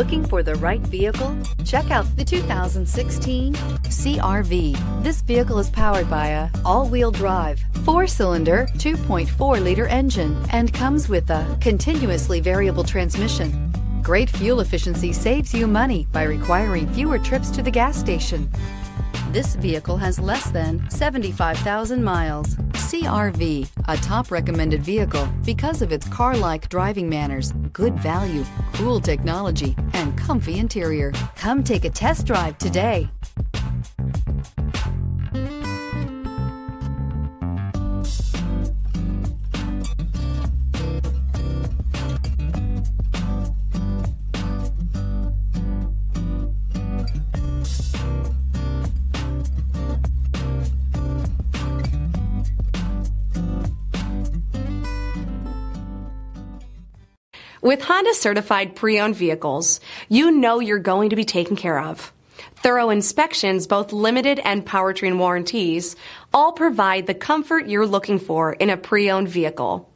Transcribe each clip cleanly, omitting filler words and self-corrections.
Looking for the right vehicle? Check out the 2016 CR-V. This vehicle is powered by a all-wheel drive, 4-cylinder, 2.4-liter engine and comes with a continuously variable transmission. Great fuel efficiency saves you money by requiring fewer trips to the gas station. This vehicle has less than 75,000 miles. CR-V, a top recommended vehicle because of its car-like driving manners, good value, cool technology, and comfy interior. Come take a test drive today. With Honda certified pre-owned vehicles, you know you're going to be taken care of. Thorough inspections, both limited and powertrain warranties, all provide the comfort you're looking for in a pre-owned vehicle.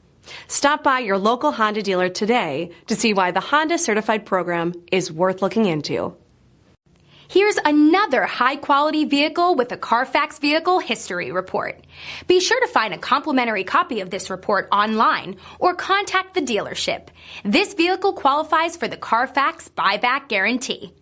Stop by your local Honda dealer today to see why the Honda certified program is worth looking into. Here's another high-quality vehicle with a Carfax Vehicle History Report. Be sure to find a complimentary copy of this report online or contact the dealership. This vehicle qualifies for the Carfax Buyback Guarantee.